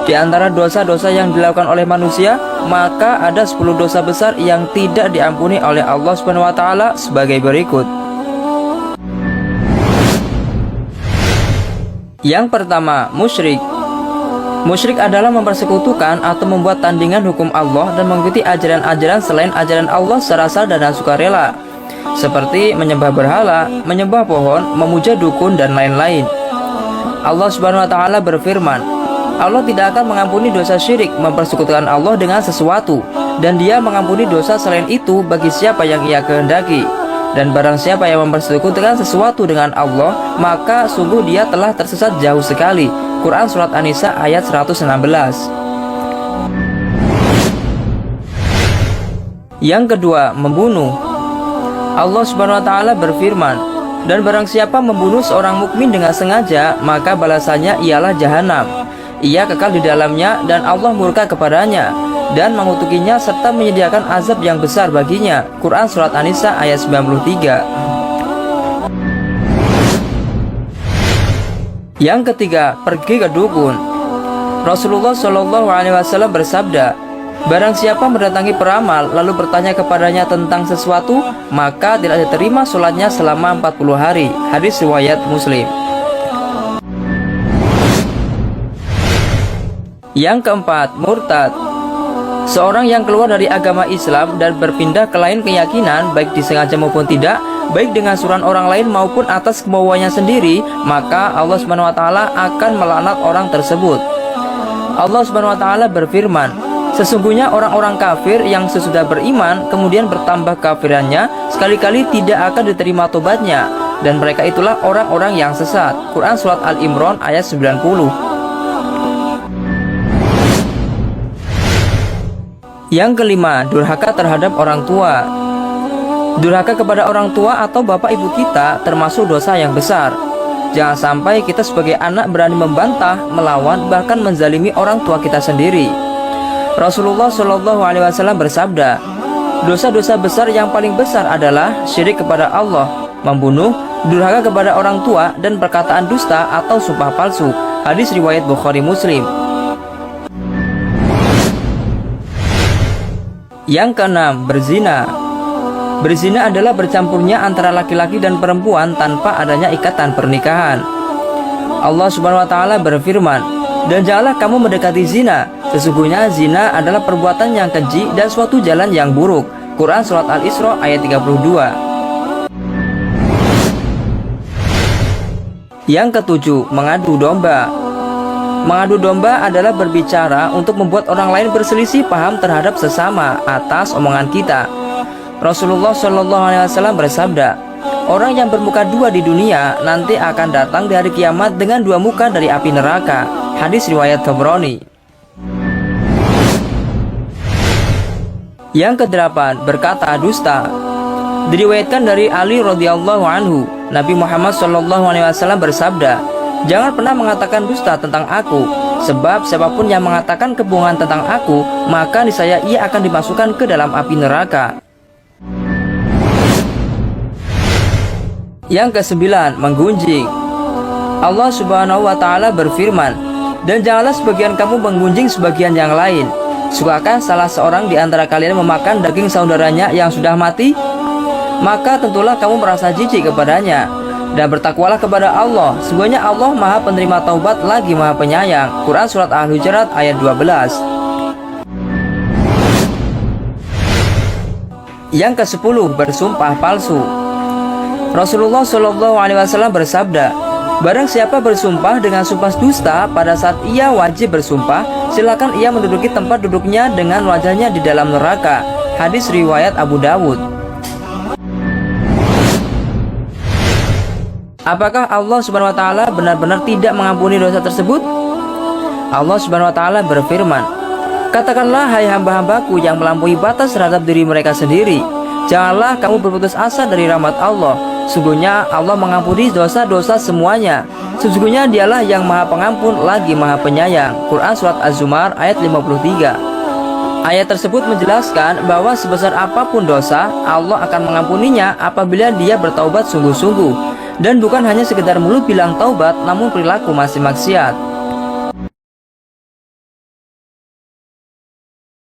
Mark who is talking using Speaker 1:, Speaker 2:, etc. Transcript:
Speaker 1: Di antara dosa-dosa yang dilakukan oleh manusia, maka ada 10 dosa besar yang tidak diampuni oleh Allah Subhanahu wa taala sebagai berikut. Yang pertama, musyrik. Musyrik adalah mempersekutukan atau membuat tandingan hukum Allah dan mengikuti ajaran-ajaran selain ajaran Allah secara sadar dan sukarela, seperti menyembah berhala, menyembah pohon, memuja dukun, dan lain-lain. Allah Subhanahu wa taala berfirman, Allah tidak akan mengampuni dosa syirik mempersekutukan Allah dengan sesuatu, dan Dia mengampuni dosa selain itu bagi siapa yang Ia kehendaki. Dan barang siapa yang mempersekutukan sesuatu dengan Allah, maka sungguh dia telah tersesat jauh sekali. Quran Surat An-Nisa ayat 116. Yang kedua, membunuh. Allah Subhanahu wa taala berfirman, dan barang siapa membunuh seorang mukmin dengan sengaja, maka balasannya ialah jahanam. Ia kekal di dalamnya dan Allah murka kepadanya dan mengutukinya serta menyediakan azab yang besar baginya. Quran Surat An-Nisa ayat 93. Yang ketiga, pergi ke dukun. Rasulullah Shallallahu Alaihi Wasallam bersabda, barang siapa mendatangi peramal lalu bertanya kepadanya tentang sesuatu, maka tidak diterima sholatnya selama 40 hari. Hadis riwayat Muslim. Yang keempat, murtad. Seorang yang keluar dari agama Islam dan berpindah ke lain keyakinan, baik disengaja maupun tidak, baik dengan suruhan orang lain maupun atas kemauannya sendiri, maka Allah Subhanahu wa taala akan melaknat orang tersebut. Allah Subhanahu wa taala berfirman, sesungguhnya orang-orang kafir yang sesudah beriman kemudian bertambah kafirannya, sekali-kali tidak akan diterima tobatnya, dan mereka itulah orang-orang yang sesat. Quran Surat Al-Imran ayat 90. Yang kelima, durhaka terhadap orang tua. Durhaka kepada orang tua atau bapak ibu kita termasuk dosa yang besar. Jangan sampai kita sebagai anak berani membantah, melawan, bahkan menzalimi orang tua kita sendiri. Rasulullah Shallallahu Alaihi Wasallam bersabda, dosa-dosa besar yang paling besar adalah syirik kepada Allah, membunuh, durhaka kepada orang tua, dan perkataan dusta atau sumpah palsu. Hadis riwayat Bukhari Muslim. Yang keenam, berzina. Berzina adalah bercampurnya antara laki-laki dan perempuan tanpa adanya ikatan pernikahan. Allah Subhanahu wa taala berfirman, dan janganlah kamu mendekati zina, sesungguhnya zina adalah perbuatan yang keji dan suatu jalan yang buruk. Quran Surat Al-Isra ayat 32. Yang ketujuh, mengadu domba. Mengadu domba adalah berbicara untuk membuat orang lain berselisih paham terhadap sesama atas omongan kita. Rasulullah Shallallahu Alaihi Wasallam bersabda, orang yang bermuka dua di dunia nanti akan datang di hari kiamat dengan dua muka dari api neraka. Hadis riwayat Tabrani. Yang kedelapan, berkata dusta. Diriwayatkan dari Ali radhiyallahu anhu, Nabi Muhammad Shallallahu Alaihi Wasallam bersabda, jangan pernah mengatakan dusta tentang aku, sebab siapapun yang mengatakan kebohongan tentang aku, maka niscaya ia akan dimasukkan ke dalam api neraka. Yang kesembilan, menggunjing. Allah Subhanahu wa taala berfirman, dan janganlah sebagian kamu menggunjing sebagian yang lain. Sukakah salah seorang di antara kalian memakan daging saudaranya yang sudah mati? Maka tentulah kamu merasa jijik kepadanya. Dan bertakwalah kepada Allah, sesungguhnya Allah Maha Penerima Taubat lagi Maha Penyayang. Quran Surat Al-Hujurat ayat 12. Yang ke-10, bersumpah palsu. Rasulullah Shallallahu Alaihi Wasallam bersabda, barang siapa bersumpah dengan sumpah dusta pada saat ia wajib bersumpah, silakan ia menduduki tempat duduknya dengan wajahnya di dalam neraka. Hadis riwayat Abu Dawud. Apakah Allah Subhanahu wa taala benar-benar tidak mengampuni dosa tersebut? Allah Subhanahu wa taala berfirman, katakanlah hai hamba-hambaku yang melampaui batas terhadap diri mereka sendiri, janganlah kamu berputus asa dari rahmat Allah. Sungguhnya Allah mengampuni dosa-dosa semuanya. Sesungguhnya Dialah yang Maha Pengampun lagi Maha Penyayang. Quran Surat Az-Zumar ayat 53. Ayat tersebut menjelaskan bahwa sebesar apapun dosa, Allah akan mengampuninya apabila dia bertaubat sungguh-sungguh, dan bukan hanya sekedar mulut bilang taubat namun perilaku masih maksiat.